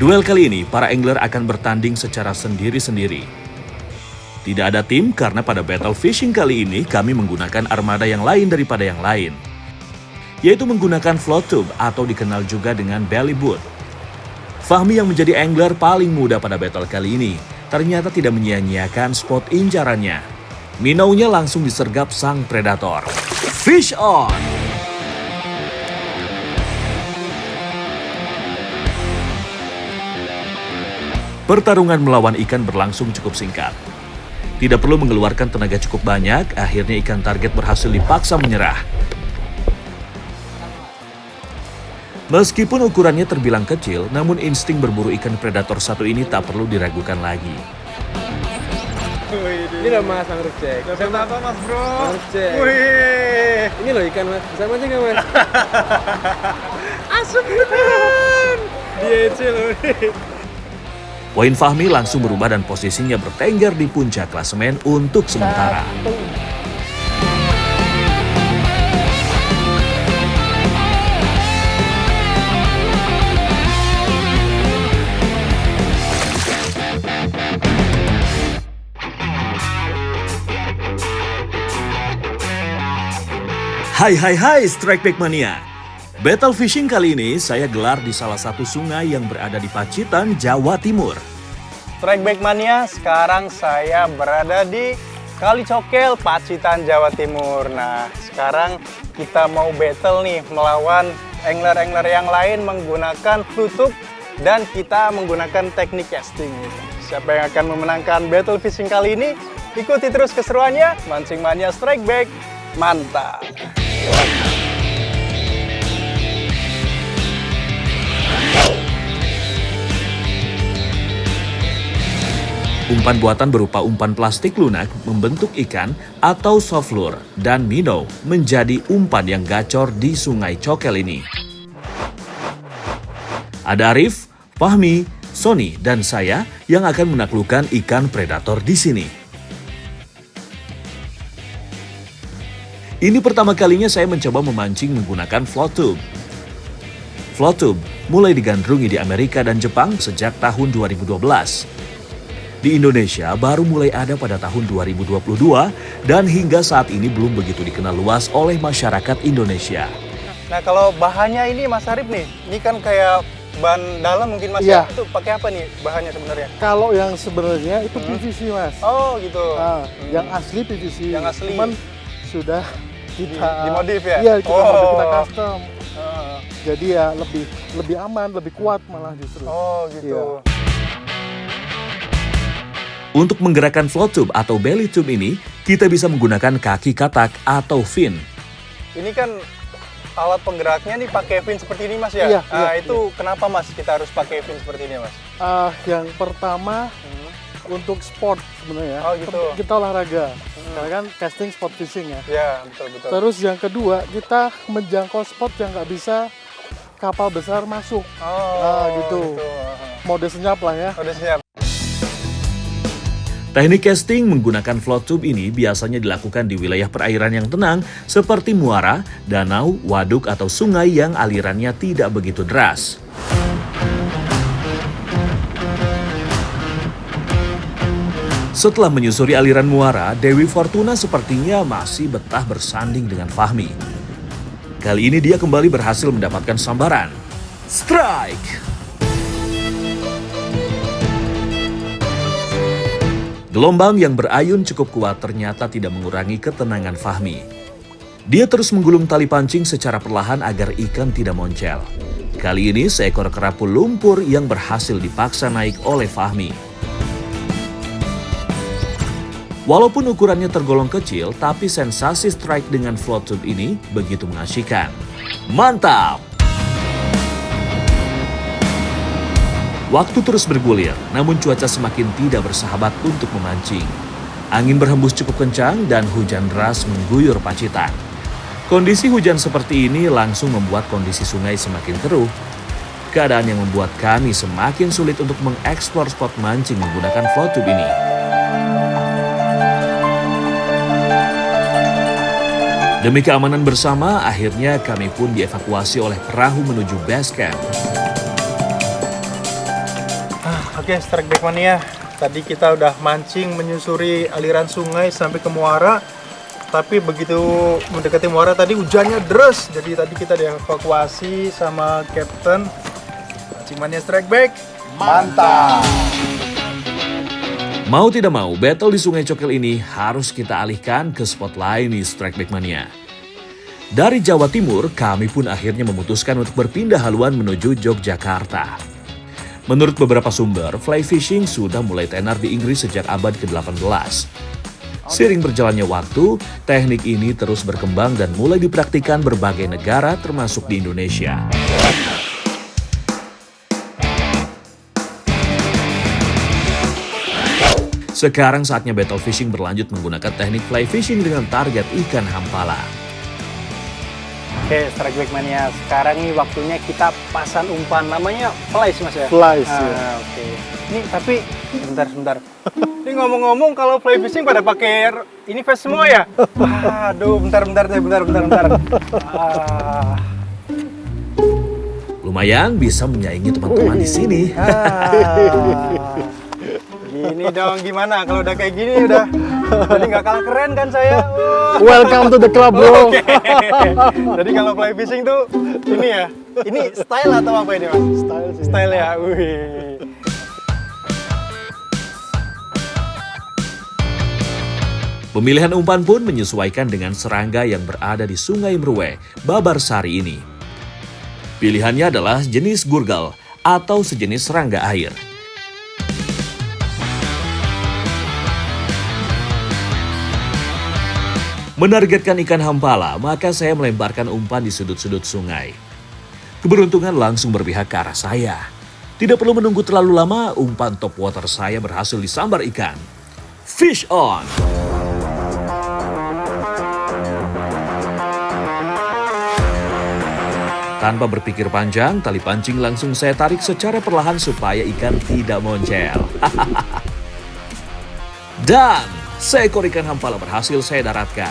Duel kali ini, para angler akan bertanding secara sendiri-sendiri. Tidak ada tim karena pada battle fishing kali ini kami menggunakan armada yang lain daripada yang lain, yaitu menggunakan float tube atau dikenal juga dengan belly boot. Fahmi yang menjadi angler paling muda pada battle kali ini ternyata tidak menyia-nyiakan spot incarannya. Minnow-nya langsung disergap sang predator. Fish on! Pertarungan melawan ikan berlangsung cukup singkat. Tidak perlu mengeluarkan tenaga cukup banyak, akhirnya ikan target berhasil dipaksa menyerah. Meskipun ukurannya terbilang kecil, namun insting berburu ikan predator satu ini tak perlu diragukan lagi. Ini loh mas, anggrek cek. Dapat apa mas bro? Anggrek cek. Wih, Ini loh ikan mas, bisa mancing nggak mas? asap beneran. Dia loh. Poin Fahmi langsung berubah dan posisinya bertengger di puncak klasemen untuk sementara. Hai Strike Back Mania. Battle fishing kali ini saya gelar di salah satu sungai yang berada di Pacitan, Jawa Timur. Strike Back Mania, sekarang saya berada di Kali Cokel, Pacitan, Jawa Timur. Nah, sekarang kita mau battle nih melawan angler-angler yang lain menggunakan tutup dan kita menggunakan teknik casting. Siapa yang akan memenangkan battle fishing kali ini? Ikuti terus keseruannya, Mancing Mania Strike Back, mantap! Umpan buatan berupa umpan plastik lunak membentuk ikan atau soft lure dan minnow menjadi umpan yang gacor di Sungai Cokel ini. Ada Arif, Fahmi, Sony, dan saya yang akan menaklukkan ikan predator di sini. Ini pertama kalinya saya mencoba memancing menggunakan float tube. Float tube mulai digandrungi di Amerika dan Jepang sejak tahun 2012. Di Indonesia baru mulai ada pada tahun 2022 dan hingga saat ini belum begitu dikenal luas oleh masyarakat Indonesia. Nah, kalau bahannya ini Mas Arif nih, ini kan kayak ban dalam mungkin Mas ya. Itu pakai apa nih bahannya sebenarnya? Kalau yang sebenarnya itu PVC mas. Oh gitu. Nah, yang asli PVC. Yang asli. Cuman sudah kita dimodif ya? Iya, kita custom. Jadi ya lebih aman, lebih kuat malah justru. Oh gitu. Iya. Untuk menggerakkan float tube atau belly tube ini, kita bisa menggunakan kaki katak atau fin. Ini kan alat penggeraknya nih pakai fin seperti ini Mas ya? Iya, itu kenapa Mas kita harus pakai fin seperti ini Mas? Yang pertama untuk sport sebenarnya. Oh gitu. Kita olahraga. Karena kan casting sport fishing ya. Iya, betul. Terus yang kedua, kita menjangkau spot yang nggak bisa kapal besar masuk. Oh, gitu. Mode senyap lah ya. Mode senyap. Teknik casting menggunakan float tube ini biasanya dilakukan di wilayah perairan yang tenang seperti muara, danau, waduk, atau sungai yang alirannya tidak begitu deras. Setelah menyusuri aliran muara, Dewi Fortuna sepertinya masih betah bersanding dengan Fahmi. Kali ini dia kembali berhasil mendapatkan sambaran. Strike! Gelombang yang berayun cukup kuat ternyata tidak mengurangi ketenangan Fahmi. Dia terus menggulung tali pancing secara perlahan agar ikan tidak moncel. Kali ini seekor kerapu lumpur yang berhasil dipaksa naik oleh Fahmi. Walaupun ukurannya tergolong kecil, tapi sensasi strike dengan float tube ini begitu mengasyikan. Mantap! Waktu terus bergulir, namun cuaca semakin tidak bersahabat untuk memancing. Angin berhembus cukup kencang dan hujan deras mengguyur Pacitan. Kondisi hujan seperti ini langsung membuat kondisi sungai semakin keruh. Keadaan yang membuat kami semakin sulit untuk mengeksplor spot mancing menggunakan float tube ini. Demi keamanan bersama, akhirnya kami pun dievakuasi oleh perahu menuju base camp. Oke, Strike Back Mania. Tadi kita udah mancing menyusuri aliran sungai sampai ke muara. Tapi begitu mendekati muara tadi hujannya deras. Jadi tadi kita dievakuasi sama Captain. Mancing Mania Strike Back. Mantap! Mau tidak mau, battle di Sungai Cokel ini harus kita alihkan ke spot lain di Strike Back Mania. Dari Jawa Timur, kami pun akhirnya memutuskan untuk berpindah haluan menuju Yogyakarta. Menurut beberapa sumber, fly fishing sudah mulai tenar di Inggris sejak abad ke-18. Seiring berjalannya waktu, teknik ini terus berkembang dan mulai dipraktikkan berbagai negara termasuk di Indonesia. Sekarang saatnya battle fishing berlanjut menggunakan teknik fly fishing dengan target ikan hampala. Oke, Strike Back Mania. Sekarang nih waktunya kita pasang umpan. Namanya flies, Mas ya? Flies, ya. Oke. Ini tapi sebentar. Ini ngomong-ngomong kalau fly fishing pada pakai ini vest semua ya? Aduh, bentar. Lumayan bisa menyaingi teman-teman di sini. Gini dong, gimana? Kalau udah kayak gini udah jadi nggak kalah keren kan saya? Welcome to the club, bro. Oke. Jadi kalau fly fishing tuh ini ya, ini style atau apa ini, Mas? Style sih. Style ya, wih. Pemilihan umpan pun menyesuaikan dengan serangga yang berada di Sungai Meruwe, Babarsari ini. Pilihannya adalah jenis gurgal atau sejenis serangga air. Menargetkan ikan hampala, maka saya melemparkan umpan di sudut-sudut sungai. Keberuntungan langsung berpihak ke arah saya. Tidak perlu menunggu terlalu lama, umpan top water saya berhasil disambar ikan. Fish on! Tanpa berpikir panjang, tali pancing langsung saya tarik secara perlahan supaya ikan tidak moncel. Dan seekor ikan hampala berhasil saya daratkan.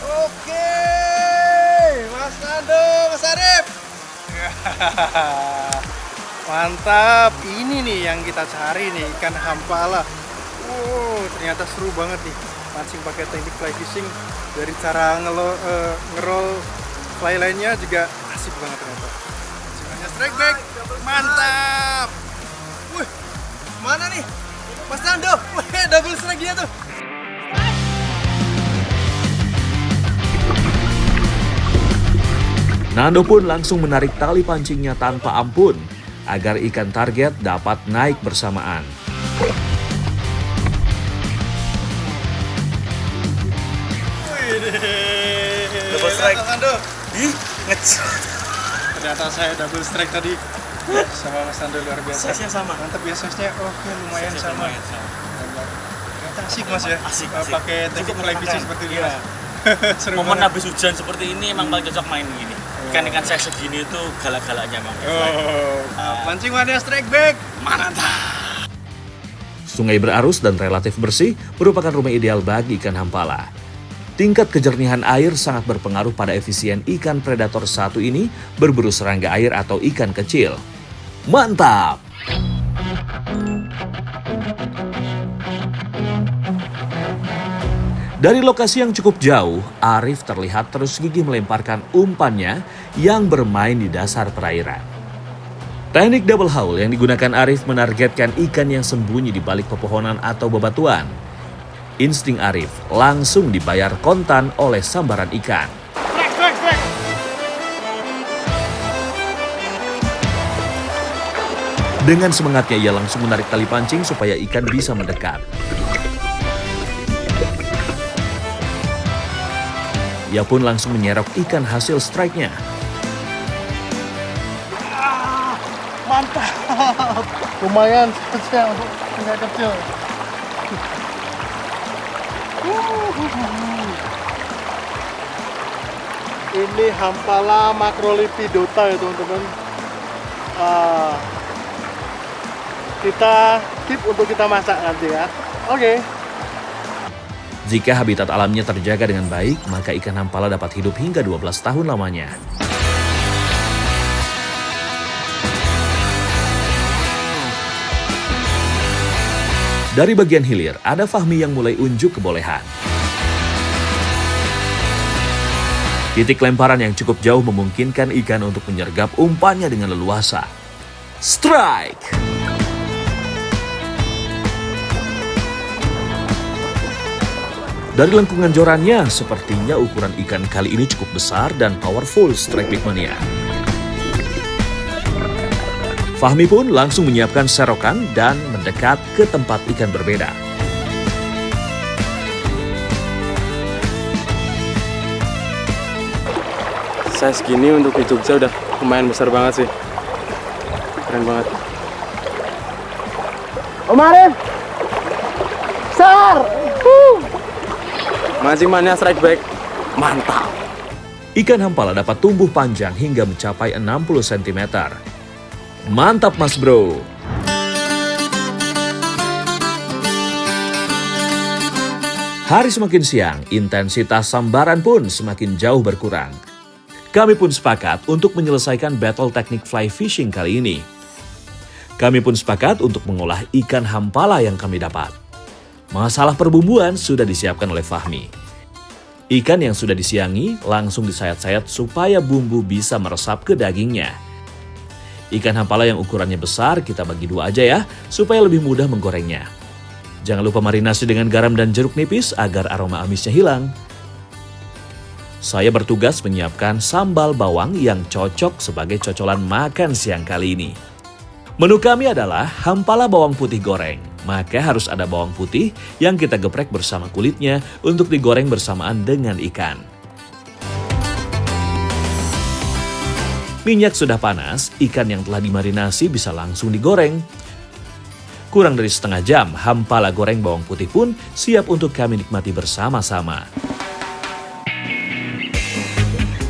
Oke, Mas Nando, Mas Arif. Mantap, ini nih yang kita cari nih, ikan hampala. Ternyata seru banget nih, mancing pakai teknik fly fishing. Dari cara ngerol fly line-nya juga asik banget ternyata. Mancing Strike Back, mantap. Wih, mana nih? Mas Nando, wih, double strike dia tuh. Nando pun langsung menarik tali pancingnya tanpa ampun agar ikan target dapat naik bersamaan. Double strike. Nando. Ternyata saya double strike tadi sama Mas Nando, luar biasa. Size-nya sama. Mantap ya, size-nya. Oke, lumayan sama. Ternyata asik Mas ya. Asik. Pakai teknik fly fishing seperti ini. Mas. Seru Momen banget. habis hujan seperti ini emang paling cocok main gini. Ikan-ikan size segini itu galak-galaknya emang. Mancing Mania Strike Back. Mantap. Sungai berarus dan relatif bersih merupakan rumah ideal bagi ikan hampala. Tingkat kejernihan air sangat berpengaruh pada efisien ikan predator satu ini berburu serangga air atau ikan kecil. Mantap! Dari lokasi yang cukup jauh, Arif terlihat terus gigih melemparkan umpannya yang bermain di dasar perairan. Teknik double haul yang digunakan Arif menargetkan ikan yang sembunyi di balik pepohonan atau bebatuan. Insting Arif langsung dibayar kontan oleh sambaran ikan. Dengan semangatnya ia langsung menarik tali pancing supaya ikan bisa mendekat. Ia pun langsung menyerok ikan hasil strike-nya. Mantap. Lumayan spesial untuk ikan kecil. Ini hampala macrolipidota ya teman-teman. Kita keep untuk kita masak nanti ya. Oke. Jika habitat alamnya terjaga dengan baik, maka ikan hampala dapat hidup hingga 12 tahun lamanya. Dari bagian hilir, ada Fahmi yang mulai unjuk kebolehan. Titik lemparan yang cukup jauh memungkinkan ikan untuk menyergap umpannya dengan leluasa. Strike! Dari lengkungan jorannya, sepertinya ukuran ikan kali ini cukup besar dan powerful, Strike Big Mania. Fahmi pun langsung menyiapkan serokan dan mendekat ke tempat ikan berbeda. Size gini untuk di Jogja udah lumayan besar banget sih. Keren banget. Om Arif! Besar! Mancing mania strike back. Mantap. Ikan hampala dapat tumbuh panjang hingga mencapai 60 cm. Mantap mas bro! Hari semakin siang, intensitas sambaran pun semakin jauh berkurang. Kami pun sepakat untuk menyelesaikan battle teknik fly fishing kali ini. Kami pun sepakat untuk mengolah ikan hampala yang kami dapat. Masalah perbumbuan sudah disiapkan oleh Fahmi. Ikan yang sudah disiangi langsung disayat-sayat supaya bumbu bisa meresap ke dagingnya. Ikan hampala yang ukurannya besar kita bagi dua aja ya, supaya lebih mudah menggorengnya. Jangan lupa marinasi dengan garam dan jeruk nipis agar aroma amisnya hilang. Saya bertugas menyiapkan sambal bawang yang cocok sebagai cocolan makan siang kali ini. Menu kami adalah hampala bawang putih goreng, maka harus ada bawang putih yang kita geprek bersama kulitnya untuk digoreng bersamaan dengan ikan. Minyak sudah panas, ikan yang telah dimarinasi bisa langsung digoreng. Kurang dari setengah jam, hampala goreng bawang putih pun siap untuk kami nikmati bersama-sama.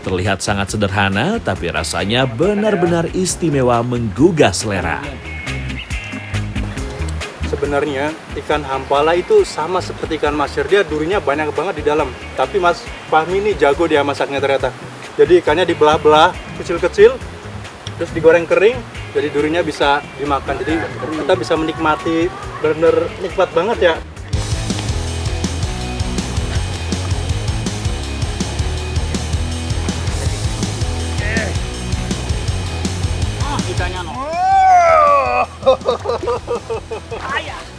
Terlihat sangat sederhana, tapi rasanya benar-benar istimewa menggugah selera. Sebenarnya ikan hampala itu sama seperti ikan masyar, dia durinya banyak banget di dalam. Tapi Mas Fahmi ini jago dia masaknya ternyata. Jadi ikannya dibelah-belah kecil-kecil, terus digoreng kering, jadi durinya bisa dimakan. Jadi kita bisa menikmati, benar-benar nikmat banget ya. Ikannya no. Ayah.